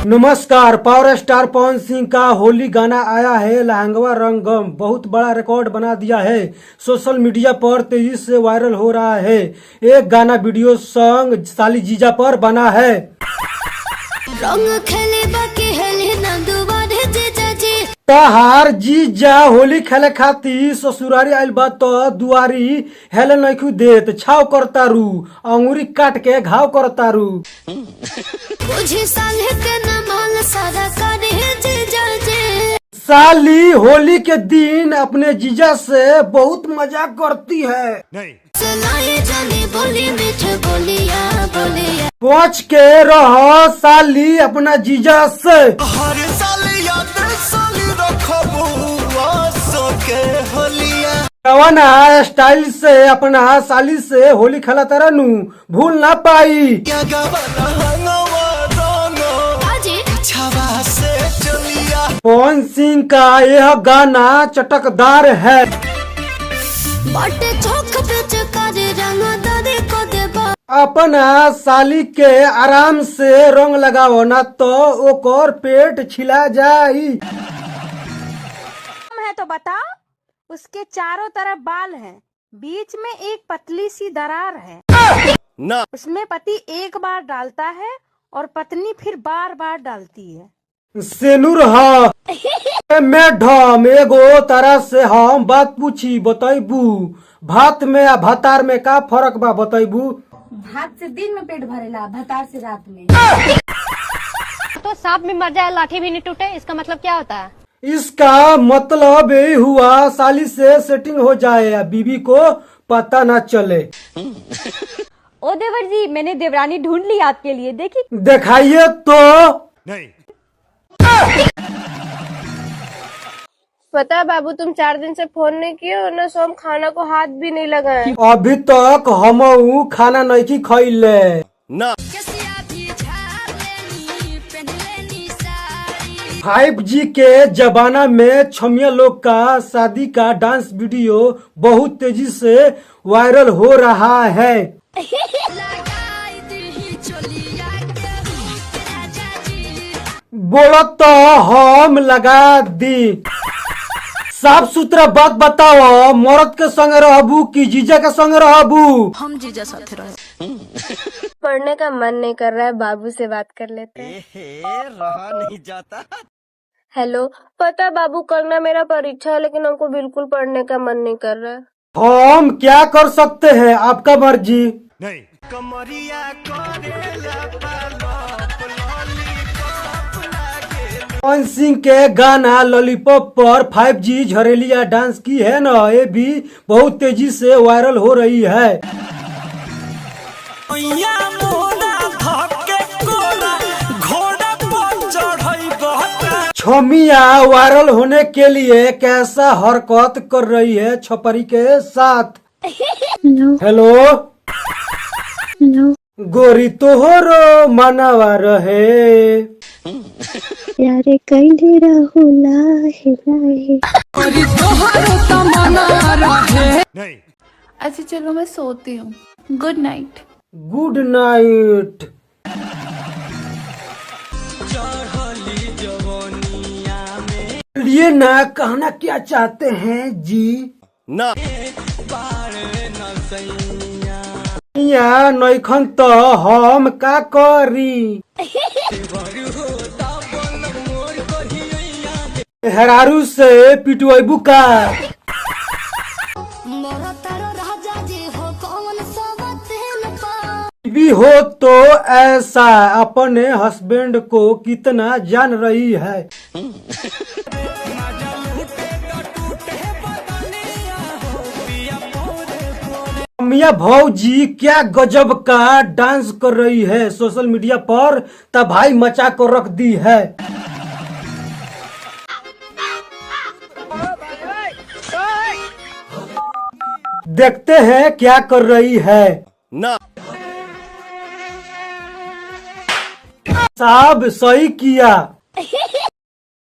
नमस्कार, power star Pawan Singh का होली गाना आया है लहंगवा रंगम बहुत बड़ा रिकॉर्ड बना दिया है। सोशल मीडिया पर तेजी से वायरल हो रहा है। एक गाना वीडियो सॉन्ग साली जीजा पर बना है। रंग खेले बाकी हेले ना दुबारे जीजा जी तहार जीजा होली खेले खातिर ससुरारी आइल बा तो दुआरी हेले नइखू देत छाव करतारू अंगूरी काट के घाव करतारू। मुझे साले के ना माल सारा करे जीजा जी। साली होली के दिन अपने जीजा से बहुत मजाक करती है। सुनाई जानी बोली मीठे बोलिया बोलिया पहुँच के रहो साली अपना जीजा से। हर साली याद साली रखबू आसो के होलिया कवना स्टाइल से अपना साली से होली खेला तरनू भूल ना पाई। क्या गवाना हंगवा दोनों आजी छवा से चलिया। पवन सिंह का यह गाना चटकदार है। बाटे चौक पे चकारी रंग दादी को देबा अपना साली के आराम से रंग लगाओ ना तो ओकर पेट छिला जाई। है तो बता। उसके चारों तरफ बाल हैं, बीच में एक पतली सी दरार है। ना उसमें पति एक बार डालता है और पत्नी फिर बार बार डालती है। सेनुर मैडम एगो तरह से हम बात पूछी बतैबू भात में आ भातार में का फर्क बा बतैबू। भात से दिन में पेट भरेला, भतार से रात में। तो सांप भी मर जाए लाठी भी नहीं टूटे, इसका मतलब क्या होता है? इसका मतलब यही हुआ साली से सेटिंग हो जाए या बीबी को पता ना चले। ओ देवर जी, मैंने देवरानी ढूंढ ली आपके लिए, देखी। दिखाइए तो। नहीं पता बाबू, तुम 4 दिन से फोन नहीं किए और न सोम खाना को हाथ भी नहीं लगाए। अभी तक हमऊ खाना नहीं खइले। ना 5G के जमाना में छमिया लोग का शादी का डांस वीडियो बहुत तेजी से वायरल हो रहा है। बोलो तो हम लगा दी। साफ सुथरा बात बताओ, मर्द के संग रहबू कि जीजा के संग रहबू? हम जीजा साथे रहे। पढ़ने का मन नहीं कर रहा है, बाबू से बात कर लेते हैं। रहा नहीं जाता। हेलो, पता बाबू, कल ना मेरा परीक्षा है लेकिन हमको बिल्कुल पढ़ने का मन नहीं कर रहा है। हम क्या कर सकते हैं, आपका मर्जी। नहीं कमरिया करेला पालप लॉलीपॉप लागे। पवन सिंह के गाना लॉलीपॉप पर 5G झरेलिया डांस की है ना, ये भी बहुत तेजी से वायरल हो रही है। छमिया वायरल होने के लिए कैसा हरकत कर रही है छपरी के साथ। हेलो गोरी तोहरो मनवा रहे यारे कैले रहुला हिलाए। नहीं अच्छा चलो मैं सोती हूँ, गुड नाइट। Good night. लिए ना कहना क्या चाहते हैं जी? ना या नैखन तो हम का करी? हेरारू से पिटवाइबू का? मोरा तारो राजा जी हो कौन सवतेन पा भी हो तो ऐसा अपने हस्बैंड को कितना जान रही है। मिया भौजी क्या गजब का डांस कर रही है सोशल मीडिया पर, तबाही मचा कर रख दी है। देखते हैं क्या कर रही है। ना साहब सही किया।